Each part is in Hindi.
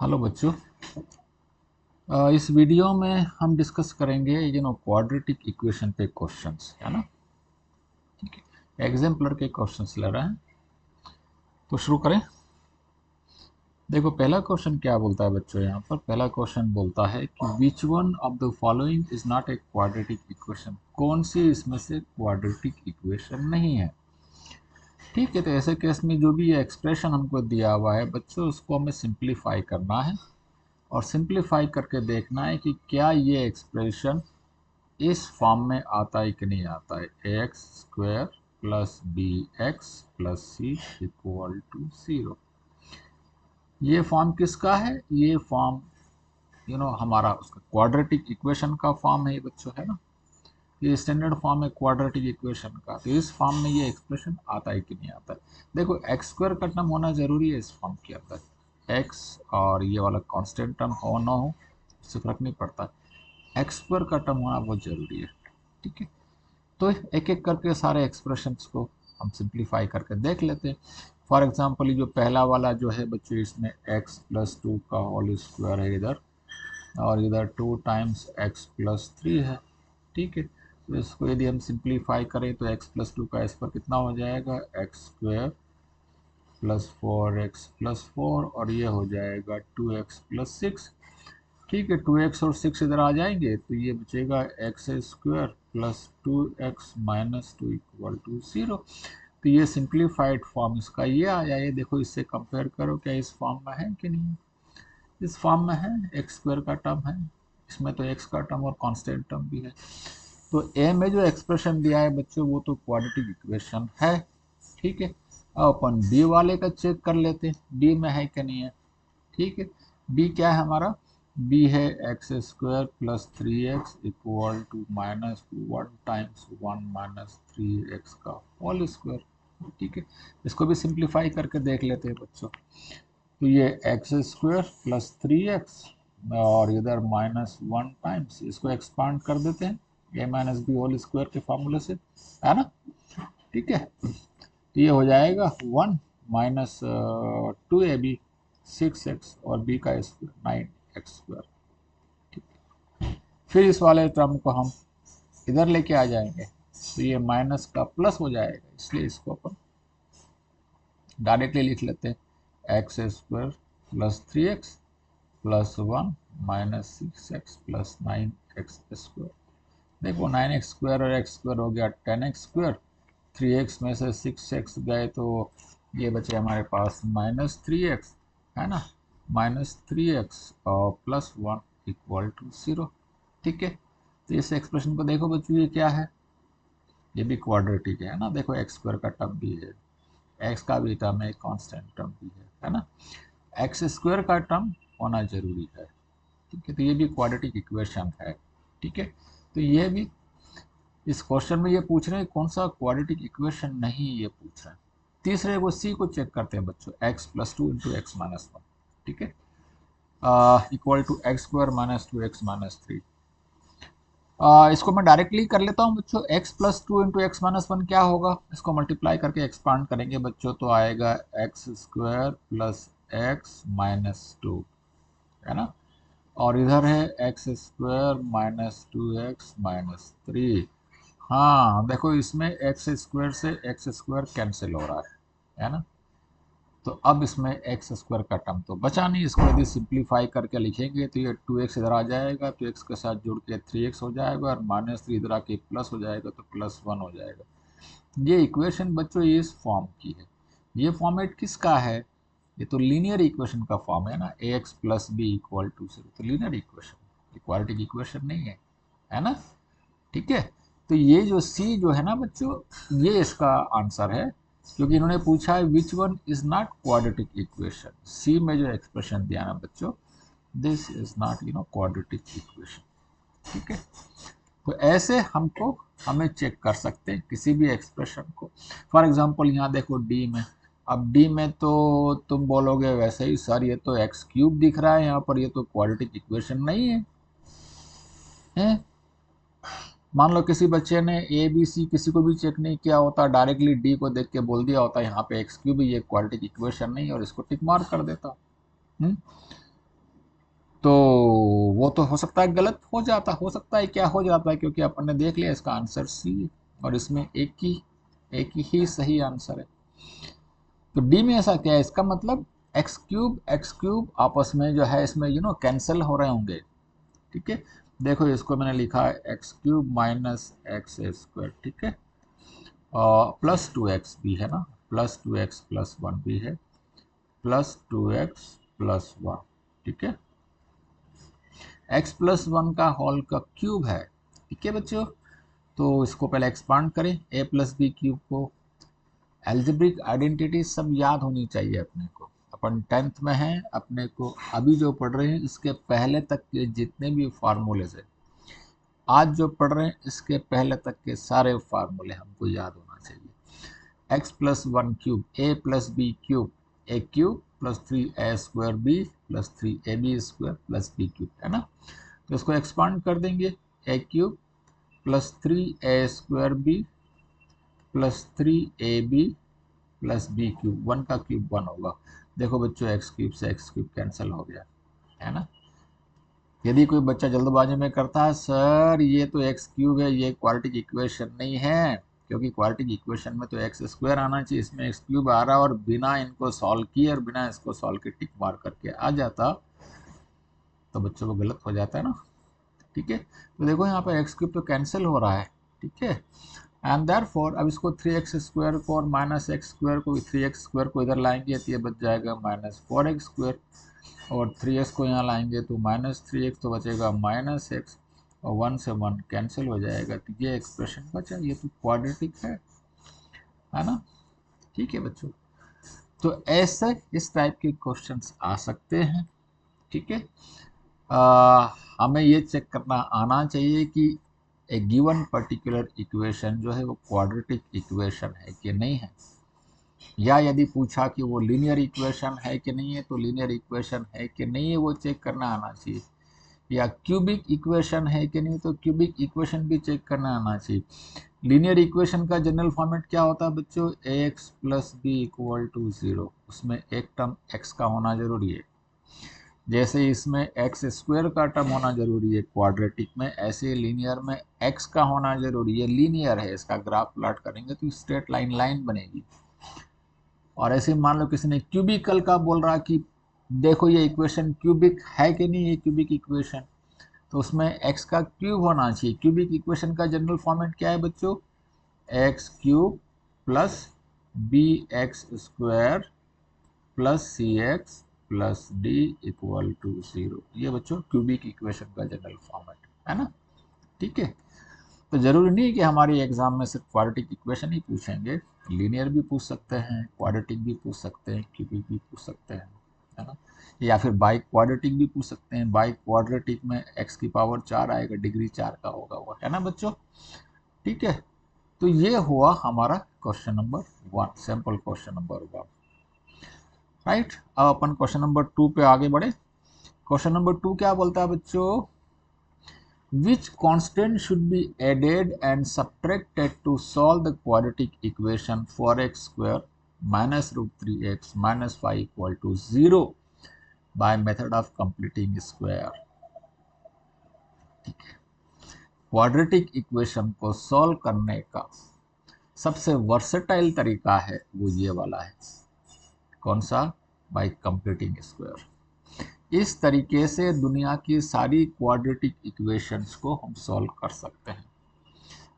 हेलो बच्चों। इस वीडियो में हम डिस्कस करेंगे क्वाड्रेटिक इक्वेशन पे क्वेश्चंस, है ना। ठीक है, एग्जाम्पलर के क्वेश्चंस ले रहे हैं, तो शुरू करें। देखो पहला क्वेश्चन क्या बोलता है बच्चों, यहाँ पर पहला क्वेश्चन बोलता है कि which one of the following is not a quadratic equation. कौन सी इसमें से क्वाड्रेटिक इक्वेशन नहीं है। ठीक है, तो ऐसे केस में जो भी ये एक्सप्रेशन हमको दिया हुआ है बच्चों, उसको हमें सिंप्लीफाई करना है और सिंप्लीफाई करके देखना है कि क्या ये एक्सप्रेशन इस फॉर्म में आता है कि नहीं आता है। X square plus b x plus c equal to 0। ये फॉर्म किसका है? ये फॉर्म हमारा उसका क्वाड्रेटिक इक्वेशन का फॉर्म है ये बच्चों, है ना। ये स्टैंडर्ड फॉर्म है क्वाड्रेटिक इक्वेशन का, तो इस फॉर्म में ये एक्सप्रेशन आता है कि नहीं आता है। देखो एक्स स्क्वायर का टर्म होना जरूरी है इस फॉर्म के अंदर। एक्स और ये वाला कांस्टेंट टर्म हो ना हो इससे फर्क नहीं पड़ता, एक्स स्क्वायर का टर्म होना बहुत जरूरी है। ठीक है, तो एक एक करके सारे एक्सप्रेशंस को हम सिंप्लीफाई करके देख लेते हैं। फॉर एग्जांपल ये जो पहला वाला जो है बच्चों, इसमें x प्लस 2 का होल स्क्वायर है इधर, और इधर 2 टाइम्स x प्लस 3 है। ठीक है, तो इसको यदि हम सिंप्लीफाई करें तो x प्लस 2 का इस पर कितना हो जाएगा, x square plus 4x plus 4, और ये हो जाएगा 2x प्लस 6। ठीक है, 2x और 6 इधर आ जाएंगे तो ये बचेगा x square plus 2x minus 2 equal to 0। तो ये सिंप्लीफाइड फॉर्म इसका ये आया। ये देखो, इससे कंपेयर करो क्या इस फॉर्म में है कि नहीं। इस फॉर्म में है, एक्स स्क्वायर का टर्म है, इसमें तो एक्स का टर्म और कांस्टेंट टर्म भी है। तो ए में जो एक्सप्रेशन दिया है बच्चों वो तो क्वाड्रेटिक इक्वेशन है। ठीक है, अब अपन बी वाले का चेक कर लेते हैं, बी में है कि नहीं है। ठीक है, बी क्या है हमारा, बी है x square plus 3x equal to minus 1 times 1 minus 3x का होल स्क्वायर। ठीक है, इसको भी सिंप्लीफाई करके देख लेते हैं बच्चों। तो ये एक्स स्क्वायर प्लस 3x और इधर माइनस 1 टाइम्स, इसको एक्सपांड कर देते हैं ए माइनस बी होल स्क्वायर के फार्मूले से, है ना। ठीक है, तो ये हो जाएगा 1 माइनस 2ab 6x और b का स्क्वायर 9x स्क्वायर। फिर इस वाले टर्म को हम इधर लेके आ जाएंगे तो ये माइनस का प्लस हो जाएगा, इसलिए इसको अपन डायरेक्टली लिख लेते हैं x square plus 3x plus 1 minus 6x plus 9x square. देखो 9x स्क्वायर और x स्क्वायर हो गया 10x स्क्वायर, 3x में से 6x गए तो ये बचे हमारे पास माइनस 3x, है ना, माइनस 3x और प्लस 1 इक्वल टू 0। ठीक है, तो इस एक्सप्रेशन को देखो बच्चों, ये क्या है, ये भी क्वाड्रेटिक है ना। देखो एक्स स्क्वायर का टर्म भी है, एक्स का भी टर्म है, कांस्टेंट टर्म भी है ना। एक्स स्क्वायर का टर्म होना जरूरी है। ठीक है, तो ये भी क्वाड्रेटिक इक्वेशन है। ठीक है, तो ये भी इस क्वेश्चन में ये पूछ रहे हैं कौन सा क्वाड्रेटिक इक्वेशन नहीं, ये पूछ रहे हैं। तीसरे को सी को चेक करते हैं बच्चों, x plus 2 into x minus 1। ठीक है, equal to x square minus 2x minus 3। इसको मैं डायरेक्टली कर लेता हूँ बच्चों, x plus 2 into x minus 1 क्या होगा, इसको मल्टीप्लाई करके एक्सपांड करेंगे बच्चों तो आएगा x square plus x minus 2, है ना। और इधर है x square minus 2x minus 3। हाँ देखो, इसमें एक्स स्क्वायर से एक्स स्क्वायर कैंसिल हो रहा है ना। तो अब इसमें एक्स स्क्वायर का टर्म तो बचा नहीं, इसको यदि सिंप्लीफाई करके लिखेंगे तो ये 2x इधर आ जाएगा, तो x के साथ जुड़ के 3x हो जाएगा, और माइनस 3 इधर आके प्लस हो जाएगा तो प्लस 1 हो जाएगा। ये इक्वेशन बच्चों इस फॉर्म की है। ये फॉर्मेट किसका है, ये तो लीनियर इक्वेशन का फॉर्म है ना, a x plus b equal to 0, तो लीनियर इक्वेशन, क्वाड्रेटिक इक्वेशन नहीं है ना। ठीक है, तो ये जो सी जो है ना बच्चों, ये इसका आंसर है, क्योंकि इन्होंने पूछा है which one is not quadratic equation. C में जो एक्सप्रेशन दिया ना बच्चों, this is not quadratic equation. ठीक है, तो ऐसे हमें चेक कर सकते हैं किसी भी एक्सप्रेशन को। फॉर एग्जांपल यहाँ देखो डी में, अब डी में तो तुम बोलोगे वैसे ही सर ये तो एक्स क्यूब दिख रहा है यहाँ पर, ये तो क्वाड्रेटिक इक्वेशन नहीं है। मान लो किसी बच्चे ने ए बी सी किसी को भी चेक नहीं किया होता, डायरेक्टली डी को देख के बोल दिया होता यहाँ पे एक्स क्यूब, ये क्वाड्रेटिक इक्वेशन नहीं, और इसको टिक मार्क कर देता। तो वो तो हो सकता है गलत हो जाता, हो सकता है क्या हो जाता है, क्योंकि अपन ने देख लिया इसका आंसर सी और इसमें एक ही सही आंसर है। तो डी में ऐसा क्या है, इसका मतलब एक्स क्यूब आपस में जो है इसमें कैंसिल हो रहे होंगे। ठीक है, देखो इसको मैंने लिखा है x cube minus x square, ठीक है, और प्लस 2x भी है ना, प्लस 2x प्लस 1 भी है, प्लस 2x प्लस 1, ठीक है, x प्लस 1 का होल का क्यूब है। ठीक है बच्चों, तो इसको पहले एक्सपांड करें a प्लस बी क्यूब को। एल्जेब्रिक आइडेंटिटी सब याद होनी चाहिए अपने को, अपन 10th में हैं, अपने को अभी जो पढ़ रहे हैं इसके पहले तक के जितने भी फार्मूलेज है, आज जो पढ़ रहे हैं इसके पहले तक के सारे फार्मूले हमको याद होना चाहिए। x plus 1 cube a plus b cube, a cube plus 3a square b plus 3ab square plus b cube, है ना। तो इसको एक्सपांड कर देंगे, a cube plus 3a square b plus 3ab plus b cube, 1 का क्यूब 1 होगा। देखो बच्चों एक्स क्यूब से एक्स क्यूब कैंसिल हो गया, है ना। यदि कोई बच्चा जल्दबाजी में करता है सर ये तो एक्स क्यूब है, ये क्वाड्रेटिक इक्वेशन नहीं है, क्योंकि क्वाड्रेटिक इक्वेशन में तो एक्स स्क्वायर आना चाहिए, इसमें एक्स क्यूब आ रहा है, और बिना इनको सॉल्व किए और बिना इसको सॉल्व के टिक मार करके आ जाता तो बच्चों को गलत हो जाता है ना। ठीक है, तो देखो यहाँ पर एक्स क्यूब तो कैंसिल हो रहा है, ठीक है, एंड देयरफॉर अब इसको 3x स्क्वायर को और माइनस एक्स स्क्वायर को, 3x स्क्वायर को इधर लाएंगे तो ये बच जाएगा माइनस 4x स्क्वायर, और 3x को यहाँ लाएंगे तो माइनस 3x, तो बचेगा माइनस एक्स, और 1 से 1 कैंसिल हो जाएगा, तो ये एक्सप्रेशन बचा, ये तो क्वाड्रेटिक है ना। ठीक है बच्चों, तो ऐसे इस टाइप के क्वेश्चंस आ सकते हैं। ठीक है, हमें ये चेक करना आना चाहिए कि ए गिवन पर्टिकुलर इक्वेशन जो है वो क्वाड्रेटिक इक्वेशन है कि नहीं है, या यदि पूछा कि वो लीनियर इक्वेशन है कि नहीं है तो लीनियर इक्वेशन है कि नहीं है वो चेक करना आना चाहिए, या क्यूबिक इक्वेशन है कि नहीं तो क्यूबिक इक्वेशन भी चेक करना आना चाहिए। लीनियर इक्वेशन का जनरल फॉर्मेट क्या होता है बच्चों, ax plus b equal to 0, उसमें एक टर्म x का होना जरूरी है। जैसे इसमें एक्स स्क्वायर का टर्म होना जरूरी है क्वाड्रेटिक में, ऐसे लीनियर में x का होना जरूरी है। लीनियर है, इसका ग्राफ प्लॉट करेंगे तो स्ट्रेट लाइन बनेगी। और ऐसे मान लो किसी ने क्यूबिकल का बोल रहा कि देखो ये इक्वेशन क्यूबिक है कि नहीं, ये क्यूबिक इक्वेशन, तो उसमें x का क्यूब होना चाहिए। क्यूबिक इक्वेशन का जनरल फॉर्मेट क्या है बच्चों, x cube plus b x square plus c x plus d equal to 0, ये बच्चों क्यूबिक इक्वेशन का जनरल फॉर्मेट है ना। ठीक है, तो जरूरी नहीं है कि हमारी एग्जाम में सिर्फ क्वाड्रेटिक इक्वेशन ही पूछेंगे, लीनियर भी पूछ सकते हैं, क्वाड्रेटिक भी पूछ सकते हैं, क्यूबिक भी पूछ सकते हैं, है ना, या फिर बाई क्वाड्रेटिक भी पूछ सकते हैं। बाई क्वाड्रेटिक में x की पावर 4 आएगा, डिग्री 4 का होगा वो, है ना बच्चों। ठीक है, तो ये हुआ हमारा question number 1, simple question number 1, right. अब अपन क्वेश्चन नंबर 2 पे आगे बढ़े। क्वेश्चन नंबर 2 क्या बोलता है बच्चों, which constant should be added and subtracted to solve the quadratic equation 4x square minus root 3x minus 5 equal to 0 by method of completing square। ठीक है, क्वाड्रेटिक इक्वेशन को सॉल्व करने का सबसे वर्सेटाइल तरीका है वो ये वाला है, कौन सा, बाय कंप्लीटिंग स्क्वायर। इस तरीके से दुनिया की सारी क्वाड्रेटिक इक्वेशंस को हम सॉल्व कर सकते हैं।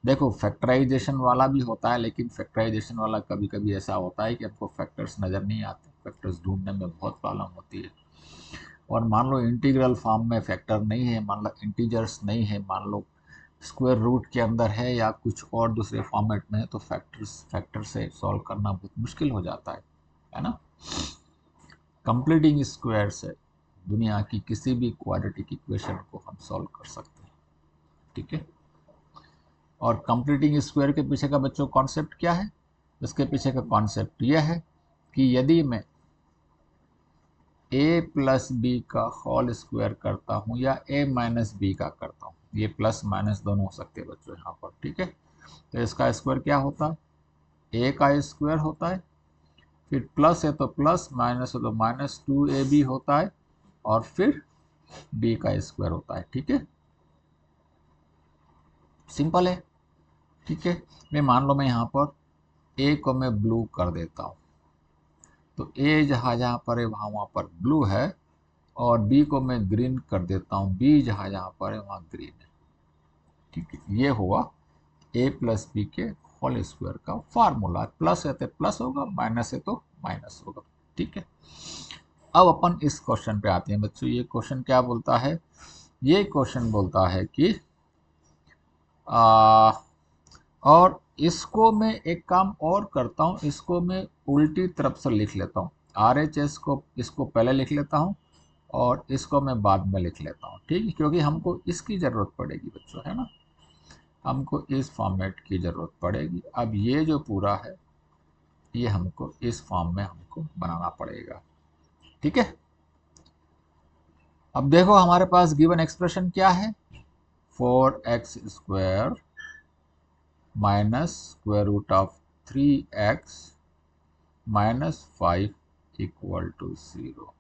देखो फैक्टराइजेशन वाला भी होता है, लेकिन फैक्टराइजेशन वाला कभी कभी ऐसा होता है कि आपको फैक्टर्स नज़र नहीं आते, फैक्टर्स ढूंढने में बहुत प्रॉब्लम होती है। और मान लो इंटीग्रल फॉर्म में फैक्टर नहीं है, मान लो इंटीजर्स नहीं है, मान लो स्क्वायर रूट के अंदर है या कुछ और दूसरे फॉर्मेट में है, तो फैक्टर से सॉल्व करना बहुत मुश्किल हो जाता है ना। कंप्लीटिंग स्क्वायर से दुनिया की किसी भी क्वाड्रेटिक इक्वेशन को हम सॉल्व कर सकते हैं। ठीक है, और कंप्लीटिंग स्क्वायर के पीछे का बच्चों कॉन्सेप्ट क्या है, इसके पीछे का कॉन्सेप्ट यह है कि यदि मैं a प्लस बी का होल स्क्वायर करता हूँ या a माइनस बी का करता हूँ, ये प्लस माइनस दोनों हो सकते हैं बच्चों यहाँ पर। ठीक है, तो इसका स्क्वायर क्या होता है, a का स्क्वायर होता है, फिर प्लस है तो प्लस, माइनस है तो माइनस 2ab होता है, और फिर बी का स्क्वायर होता है। ठीक है, सिंपल है। ठीक है, मैं मान लो मैं यहाँ पर ए को मैं ब्लू कर देता हूँ, तो ए जहाँ जहाँ पर है वहाँ वहाँ पर ब्लू है, और बी को मैं ग्रीन कर देता हूँ, बी जहाँ जहाँ पर है वहाँ ग्रीन है। ठीक है, ये हुआ ए प्लस बी के होल स्क्वायर का फार्मूला। प्लस है तो प्लस होगा, माइनस है तो माइनस होगा। ठीक है, अब अपन इस क्वेश्चन पे आते हैं बच्चों। ये क्वेश्चन क्या बोलता है? ये क्वेश्चन बोलता है कि आ, और इसको मैं एक काम और करता हूँ, इसको मैं उल्टी तरफ से लिख लेता हूँ। आर एच एस को इसको पहले लिख लेता हूँ और इसको मैं बाद में लिख लेता हूँ। ठीक है, क्योंकि हमको इसकी ज़रूरत पड़ेगी बच्चों, है ना, हमको इस फॉर्मेट की ज़रूरत पड़ेगी। अब ये जो पूरा है ये हमको इस फॉर्म में हमको बनाना पड़ेगा। ठीक है, अब देखो हमारे पास गिवन एक्सप्रेशन क्या है, 4x² minus square root of 3x minus 5 equal to 0।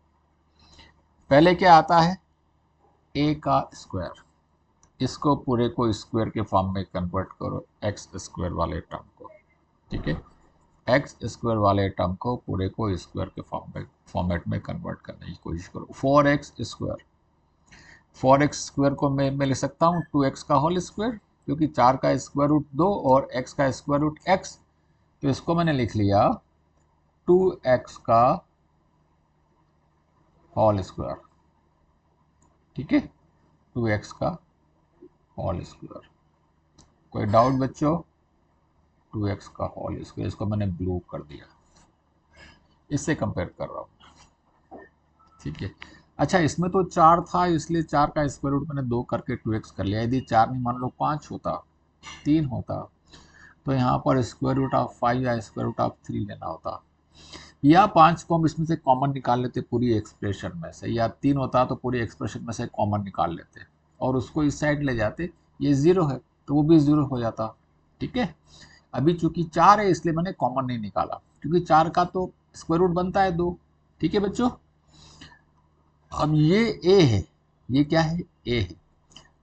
पहले क्या आता है, a का स्क्वायर, इसको पूरे को स्क्वायर के फॉर्म में कन्वर्ट करो, एक्स स्क्वायर वाले टर्म को। ठीक है, एक्स स्क्वायर वाले टर्म को पूरे को स्क्वायर के फॉर्मेट में कन्वर्ट करने की कोशिश करो। 4x स्क्वायर, 4x स्क्वायर को मैं लिख सकता हूँ 2x का होल स्क्वायर, क्योंकि 4 का स्क्वायर रूट 2 और x का स्क्वायर रूट x, तो इसको मैंने लिख लिया 2x का होल स्क्वायर। ठीक है, 2x का होल स्क्वायर। कोई डाउट बच्चों? 2x का होल स्क्वायर, इसको मैंने ब्लू कर दिया, इससे कंपेयर कर रहा हूँ। ठीक है, अच्छा इसमें तो 4 था, इसलिए 4 का स्क्वायर रूट मैंने 2 करके 2x कर लिया। यदि 4 नहीं मान लो 5 होता, 3 होता, तो यहाँ पर स्क्वायर रूट ऑफ 5 या स्क्वायर रूट ऑफ 3 लेना होता, या 5 को हम इसमें से कॉमन निकाल लेते पूरी एक्सप्रेशन में से, या 3 होता तो पूरी एक्सप्रेशन में से कॉमन निकाल लेते और उसको इस साइड ले जाते। ये 0 है तो वो भी 0 हो जाता। ठीक है, अभी चूंकि 4 है इसलिए मैंने कॉमन नहीं निकाला, क्योंकि 4 का तो स्क्वायर रूट बनता है 2। ठीक है बच्चों, अब ये a है, ये क्या है, a है,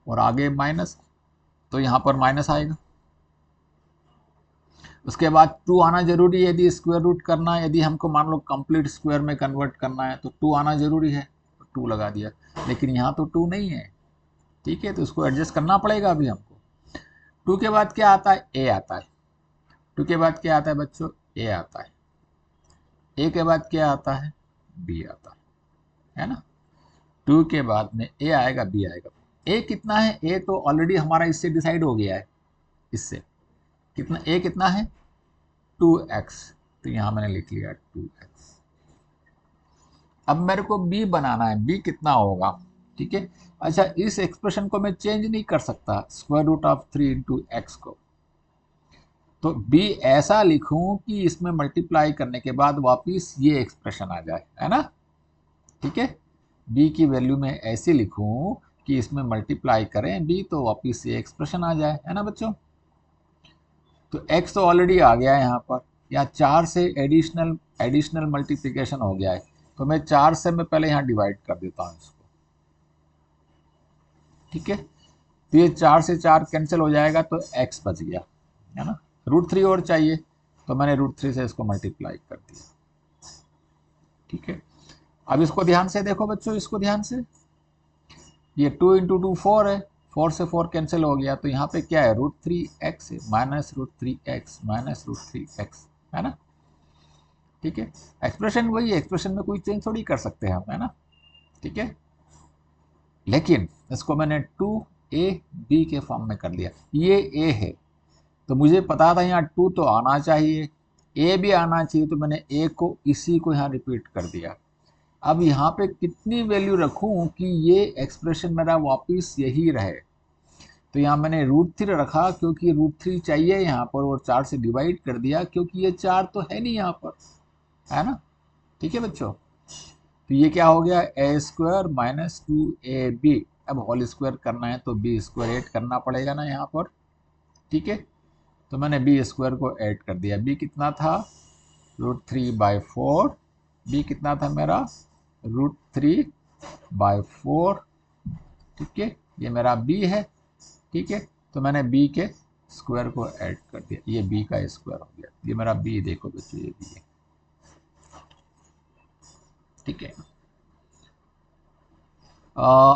और आगे माइनस, तो यहाँ पर माइनस आएगा। उसके बाद 2 आना जरूरी है, यदि स्क्वायर रूट करना है, यदि हमको मान लो कंप्लीट स्क्वायर में कन्वर्ट करना है तो 2 आना जरूरी है, तो 2 लगा दिया। लेकिन यहाँ तो 2 नहीं है। ठीक है, तो इसको एडजस्ट करना पड़ेगा अभी हमको। 2 के बाद क्या आता है, a आता है। 2 के बाद क्या आता है बच्चों, a आता है। a के बाद क्या आता है, b आता है ना। 2 के बाद में a आएगा, b आएगा। a कितना है, a तो ऑलरेडी हमारा इससे डिसाइड हो गया है, इससे कितना a कितना है, 2x, तो यहाँ मैंने लिख लिया 2x। अब मेरे को b बनाना है, b कितना होगा। ठीक है, अच्छा इस एक्सप्रेशन को मैं चेंज नहीं कर सकता, square root of 3 into x को, तो b ऐसा लिखूं कि इसमें मल्टीप्लाई करने के बाद वापिस ये एक्सप्रेशन आ जाए, है ना। ठीक है, b की वैल्यू में ऐसे लिखूं कि इसमें मल्टीप्लाई करें b तो वापिस ये एक्सप्रेशन आ जाए, है ना बच्चों। तो x तो ऑलरेडी आ गया है यहाँ पर, या 4 से एडिशनल मल्टीप्लिकेशन हो गया है, तो मैं 4 से मैं पहले यहाँ डिवाइड कर देता हूँ इसको। ठीक है, तो ये 4 से 4 कैंसिल हो जाएगा तो x बच गया, है ना। √3 और चाहिए, तो मैंने √3 से इसको मल्टीप्लाई कर दिया। ठीक है, अब इसको ध्यान से देखो बच्चों, इसको ध्यान से, ये 2 इंटू 2 4 है, 4 से 4 कैंसिल हो गया, तो यहाँ पे क्या है, √3x है, माइनस √3x माइनस √3x, है ना। ठीक है, एक्सप्रेशन वही है, एक्सप्रेशन में कोई चेंज थोड़ी कर सकते हैं हम, है ना। ठीक है, लेकिन इसको मैंने 2ab के फॉर्म में कर दिया। ये a है तो मुझे पता था यहाँ 2 तो आना चाहिए, a भी आना चाहिए, तो मैंने a को इसी को यहाँ रिपीट कर दिया। अब यहाँ पे कितनी वैल्यू रखूँ कि ये एक्सप्रेशन मेरा वापस यही रहे, तो यहाँ मैंने √3 रखा, क्योंकि √3 चाहिए यहाँ पर, और 4 से डिवाइड कर दिया क्योंकि ये 4 तो है नहीं यहाँ पर, है ना। ठीक है बच्चों, तो ये क्या हो गया, a² माइनस 2ab। अब होल स्क्वायर करना है तो b² ऐड करना पड़ेगा ना यहाँ पर। ठीक है, तो मैंने b² को ऐड कर दिया। b कितना था, √3/4, b कितना था मेरा, √3/4, ठीक है, ये मेरा b है, ठीक है, तो मैंने b के स्क्वायर को ऐड कर दिया, ये b का स्क्वायर हो गया, ये मेरा b, देखो बच्चों ये b है, ठीक है।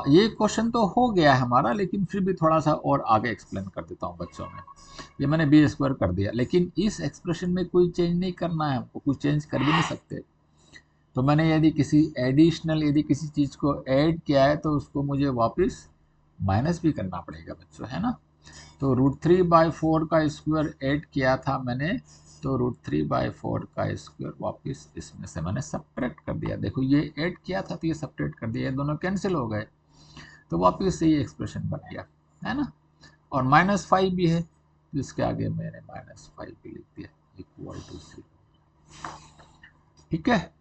ये क्वेश्चन तो हो गया है हमारा, लेकिन फिर भी थोड़ा सा और आगे एक्सप्लेन कर देता हूँ बच्चों में। ये मैंने बी स्क्वायर कर दिया, लेकिन इस एक्सप्रेशन में कोई चेंज नहीं करना है हमको, कुछ चेंज कर भी नहीं सकते। तो मैंने यदि किसी एडिशनल, यदि किसी चीज़ को ऐड किया है तो उसको मुझे वापस माइनस भी करना पड़ेगा बच्चों, है ना। तो √3/4 का स्क्वायर ऐड किया था मैंने, तो √3/4 का स्क्वायर वापस इसमें से मैंने सब्ट्रैक्ट कर दिया। देखो ये ऐड किया था तो ये सब्ट्रैक्ट कर दिया, ये दोनों कैंसिल हो गए, तो वापस से ये एक्सप्रेशन बन गया, है ना। और -5 भी है, तो इसके आगे मैंने -5 भी लिख दिया, इक्वल टू 0, ठीक है।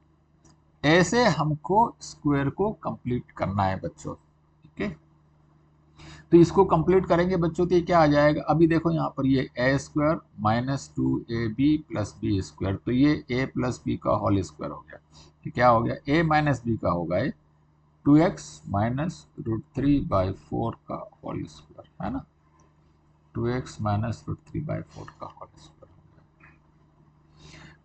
ऐसे हमको स्क्वायर को कंप्लीट करना है बच्चों, ठीक है। तो इसको कंप्लीट करेंगे बच्चों तो ये क्या आ जाएगा, अभी देखो यहाँ पर ये a² -2ab + b स्क्वायर, तो ये a + b का होल स्क्वायर हो गया, तो क्या हो गया, a - b का होगा 2x -√3/4 का होल स्क्वायर, है ना, 2x -√3/4 का होल स्क्वायर हो गया।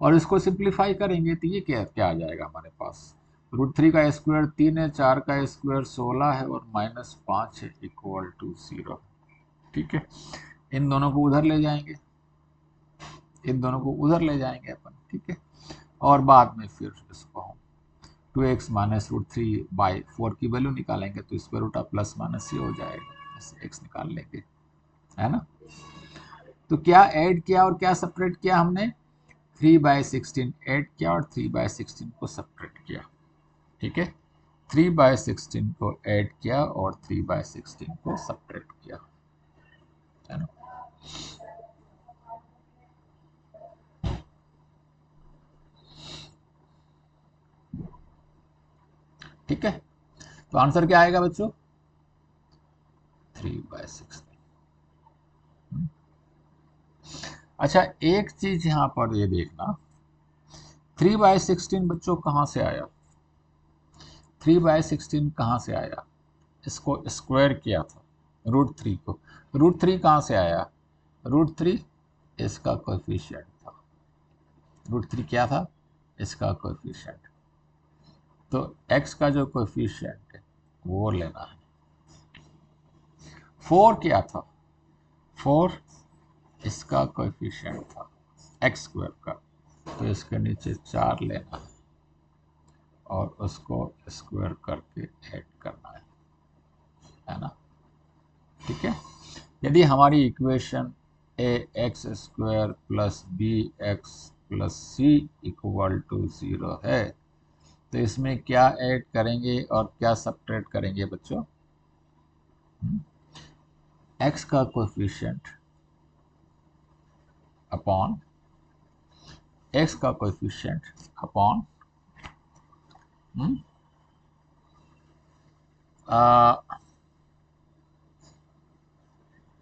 और इसको सिंप्लीफाई करेंगे तो ये क्या क्या आ जाएगा हमारे पास, √3 का स्क्वायर 3 है, 4 का स्क्वायर 16 है, और -5 है, इक्वल टू 0, ठीक है। इन दोनों को उधर ले जाएंगे, इन दोनों को उधर ले जाएंगे अपन, ठीक है। और बाद में फिर इसको हम 2x -√3/4 की वैल्यू निकालेंगे, तो square root of plus minus ये हो जाएगा, ऐसे x निकाल लेंगे, है ना। तो क्या ऐड किया और क्या सपरेट किया हमने, 3/16 ऐड किया और 3/16 को सपरेट किया, ठीक है। 3/16 को ऐड किया और 3/16 को सपरेट किया, है ना। ठीक है, तो आंसर क्या आएगा बच्चों, 3/16। अच्छा एक चीज यहां पर ये देखना, 3/16 बच्चों कहां से आया, 3/16 कहां से आया, इसको स्क्वायर किया था √3 को, √3 कहां से आया, √3 इसका कोएफिशिएंट था, √3 क्या था, इसका कोएफिशिएंट, तो x का जो कोएफिशिएंट है वो लेना है। 4 क्या था, 4 इसका कोएफिशिएंट था x² का, तो इसके नीचे 4 लेना है और उसको स्क्वायर करके ऐड करना है ना, ठीक है। यदि हमारी equation ax² + bx + c equal to 0 है, तो इसमें क्या ऐड करेंगे और क्या सब्ट्रैक्ट करेंगे बच्चों, x का कोएफिशिएंट अपॉन x का कोएफिशिएंट अपॉन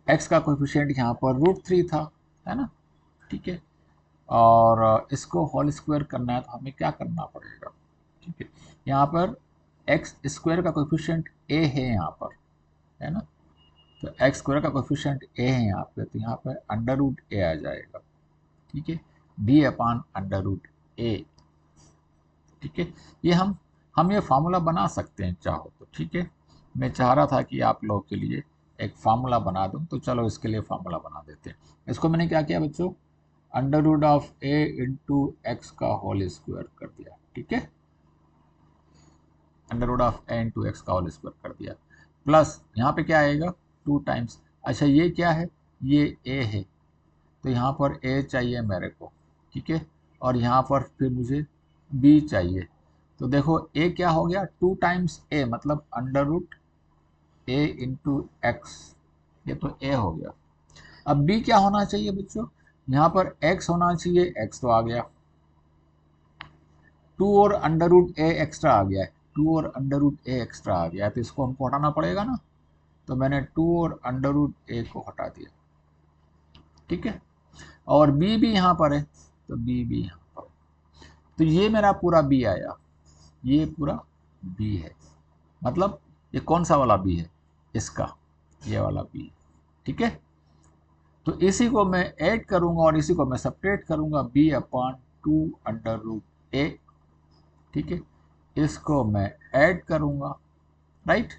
x का कोएफिशिएंट यहाँ पर √3 था, है ना, ठीक है। और इसको होल स्क्वायर करना है तो हमें क्या करना पड़ेगा, ठीक है। यहाँ पर x² का कोएफिशिएंट a है यहाँ पर, है ना, तो x² का कोएफिशिएंट a है यहाँ पे, तो यहाँ पे √a आ जाएगा, ठीक है, d/√a, ठीक है। ये हम ये फार्मूला बना सकते हैं चाहो तो, ठीक है। मैं चाह रहा था कि आप लोगों के लिए एक फार्मूला बना दूं, तो चलो इसके लिए फार्मूला बना देते हैं। इसको मैंने क्या किया बच्चों, √a × x का होल स्क्वायर कर दिया, ठीक है, √a × x का होल स्क्वायर कर दिया, प्लस यहाँ पे क्या आएगा 2 टाइम्स, अच्छा ये क्या है, ये a है, तो यहाँ पर a चाहिए मेरे को, ठीक है, और यहाँ पर फिर मुझे b चाहिए, तो देखो a क्या हो गया 2 टाइम्स a, मतलब √a × x, ये तो a हो गया। अब b क्या होना चाहिए बच्चों, यहाँ पर x होना चाहिए, x तो आ गया, 2 और √a एक्स्ट्रा आ गया है, 2 और √a एक्स्ट्रा आ गया है, तो इसको हमको हटाना पड़ेगा ना, तो मैंने 2 और √a को हटा दिया, ठीक है। और b भी यहाँ पर है, तो b भी यहाँ पर, तो ये मेरा पूरा b आया, ये पूरा b है, मतलब ये कौन सा वाला b है, इसका, ये वाला बी, ठीक है। तो इसी को मैं ऐड करूंगा और इसी को मैं सेपरेट करूंगा, बी अपॉन 2 अंडर रूट ए, ठीक है। इसको मैं ऐड करूंगा, राइट,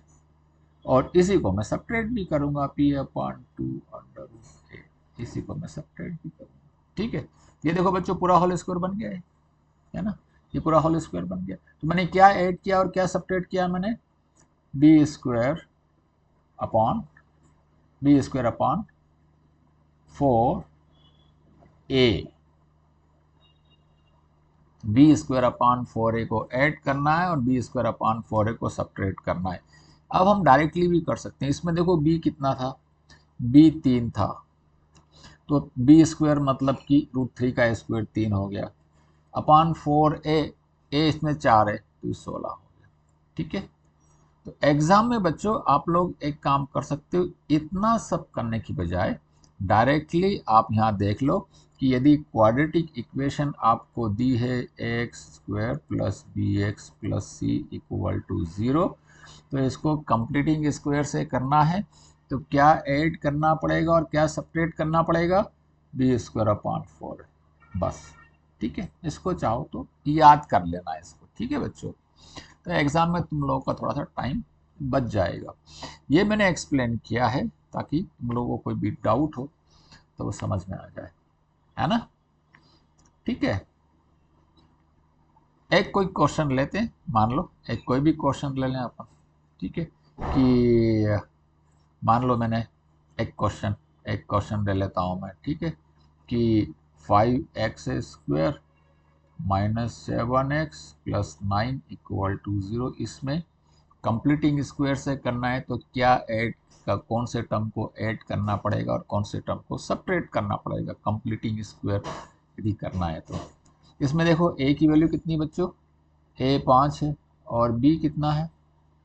और इसी को मैं सेपरेट भी करूंगा, पी अपॉन 2 अंडर रूट ए, इसी को मैं सेपरेट भी करूंगा, ठीक है। ये देखो बच्चों पूरा होल स्क्वायर बन गया है ना, ये पूरा होल स्क्वायर बन गया। तो मैंने क्या ऐड किया और क्या सेपरेट किया, मैंने बी स्क्वायर अपॉन 4 ए, बी स्क्वायर अपॉन 4a को ऐड करना है और बी स्क्वायर अपॉन 4a को सेपरेट करना है। अब हम डायरेक्टली भी कर सकते हैं, इसमें देखो b कितना था, b 3 था, तो बी स्क्वायर मतलब कि √3 का स्क्वायर 3 हो गया, अपॉन 4a, a इसमें 4 है तो 16 हो गया, ठीक है। तो एग्जाम में बच्चों आप लोग एक काम कर सकते हो, इतना सब करने की बजाय डायरेक्टली आप यहाँ देख लो कि यदि क्वाड्रेटिक इक्वेशन आपको दी है x² plus bx plus c equal to 0, तो इसको कंप्लीटिंग स्क्वायर से करना है, तो क्या ऐड करना पड़ेगा और क्या सेपरेट करना पड़ेगा, b² अपॉन 4, बस, ठीक है। इसको चाहो तो याद कर लेना इसको, ठीक है बच्चों। तो एग्ज़ाम में तुम लोगों का थोड़ा सा टाइम बच जाएगा। ये मैंने एक्सप्लेन किया है ताकि तुम लोगों को कोई भी डाउट हो तो वो समझ में आ जाए, है ना, ठीक है। एक कोई क्वेश्चन लेते हैं, मान लो एक कोई भी क्वेश्चन ले लें अपन, ठीक है, कि मान लो मैंने एक क्वेश्चन ले लेता हूँ मैं, ठीक है, कि 5x² minus 7x plus 9 equal to 0, इसमें कंप्लीटिंग स्क्वायर से करना है, तो क्या ऐड का कौन से टर्म को ऐड करना पड़ेगा और कौन से टर्म को सेपरेट करना पड़ेगा कंप्लीटिंग स्क्वायर यदि करना है तो। इसमें देखो a की वैल्यू कितनी बच्चों, a 5 है और b कितना है,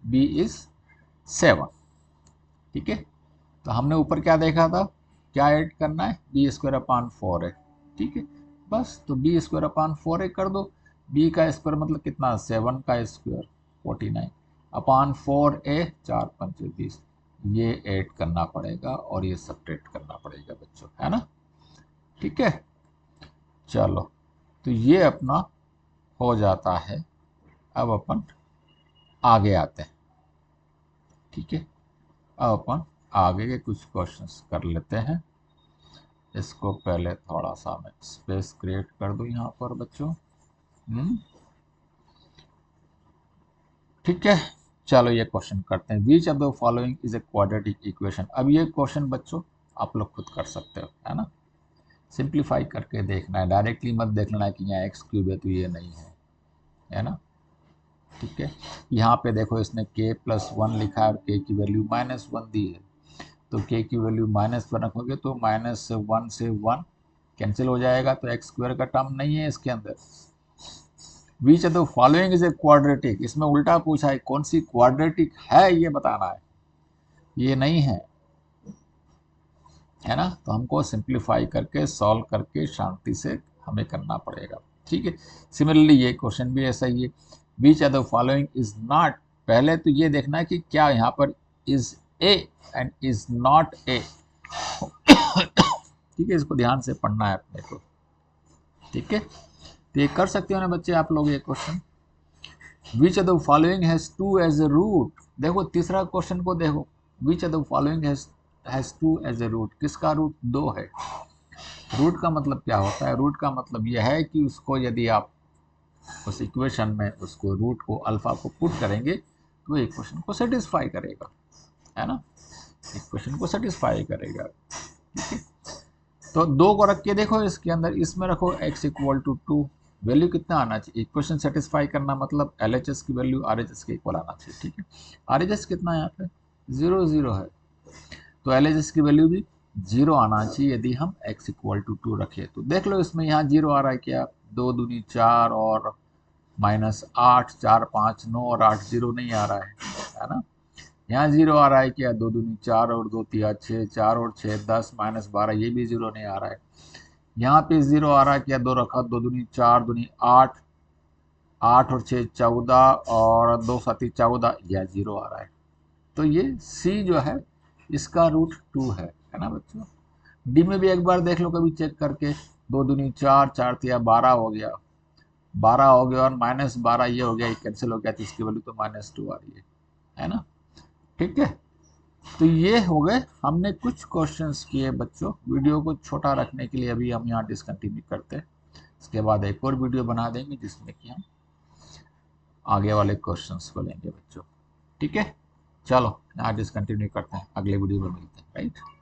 b इज 7, ठीक है। तो हमने ऊपर क्या देखा था, क्या ऐड करना है, b² अपॉन 4 है, ठीक है, बस। तो b² अपॉन 4 कर दो, b का स्क्वायर मतलब कितना, 7 का स्क्वायर 49 अपॉन 4a, 4 5 20, ये ऐड करना पड़ेगा और ये सेपरेट करना पड़ेगा बच्चों, है ना, ठीक है। चलो, तो ये अपना हो जाता है। अब अपन आगे आते हैं, ठीक है। अब अपन आगे के कुछ क्वेश्चंस कर लेते हैं। इसको पहले थोड़ा सा मैं स्पेस क्रिएट कर दूं यहाँ पर बच्चों, ठीक है। चलो ये क्वेश्चन करते हैं, विच of the following is a quadratic equation. अब ये क्वेश्चन बच्चों आप लोग खुद कर सकते हो, है ना, सिंप्लीफाई करके देखना है, डायरेक्टली मत देख लेना कि यहाँ x³ है तो ये नहीं है ना, ठीक है। यहाँ पे देखो इसने k + 1 लिखा है और k की वैल्यू -1 दी है, तो k की वैल्यू -1 रखोगे तो -1 से 1 कैंसिल हो जाएगा, तो x² का टर्म नहीं है इसके अंदर। विच of the following is a quadratic, इसमें उल्टा पूछा है कौन सी क्वाड्रेटिक है ये बताना है, ये नहीं है ना। तो हमको सिंप्लीफाई करके सॉल्व करके शांति से हमें करना पड़ेगा, ठीक है। सिमिलरली ये क्वेश्चन भी ऐसा ही है, विच of the following is not, पहले तो ये देखना है कि क्या यहाँ पर is A and is not a, ठीक है, इसको ध्यान से पढ़ना है अपने को, ठीक है। तो ये कर सकते हो ना बच्चे आप लोग ये question, which of the following has 2 as a root, देखो तीसरा क्वेश्चन को देखो, which of the following has 2 as a root, किसका रूट 2 है। रूट का मतलब क्या होता है, रूट का मतलब यह है कि उसको यदि आप उस इक्वेशन में उसको रूट को अल्फा को पुट करेंगे तो इक्वेशन को सेटिस्फाई करेगा, है ना, इक्वेशन को सेटिस्फाई करेगा, ठीक है। तो 2 को रख के देखो इसके अंदर, इसमें रखो x = 2, वैल्यू कितना आना चाहिए, इक्वेशन सेटिस्फाई करना मतलब LHS की वैल्यू RHS के इक्वल आना चाहिए, ठीक है। RHS कितना है यहाँ पे 0 0 है, तो LHS की वैल्यू भी 0 आना चाहिए यदि हम x = 2 रखें। तो देख लो इसमें यहाँ 0 आ रहा है क्या, 2 दूनी 4 और -8, 4 5 9 और 8 0 नहीं आ रहा है ना। यहाँ 0 आ रहा है क्या, 2 दूनी 4 और 2 3 6, 4 और 6 10, -12, ये भी 0 नहीं आ रहा है। यहाँ पे 0 आ रहा है क्या, 2 रखा, 2 दूनी 4 दूनी 8, 8 और 6 14 और 2 7 14, यह 0 आ रहा है, तो ये सी जो है इसका रूट 2 है ना बच्चों। डी में भी एक बार देख लो कभी चेक करके, 2 दूनी 4, 4 तिया 12 हो गया, 12 हो गया और -12 ये हो गया, ये कैंसिल हो गया, तो इसकी वैल्यू तो -2 आ रही है ना। ठीक है, तो ये हो गए हमने कुछ क्वेश्चंस किए बच्चों। वीडियो को छोटा रखने के लिए अभी हम यहाँ डिसकंटिन्यू करते हैं, इसके बाद एक और वीडियो बना देंगे जिसमें कि हम आगे वाले क्वेश्चंस को लेंगे बच्चों। ठीक है, चलो यहाँ डिसकंटिन्यू करते हैं, अगले वीडियो में मिलते हैं। राइट।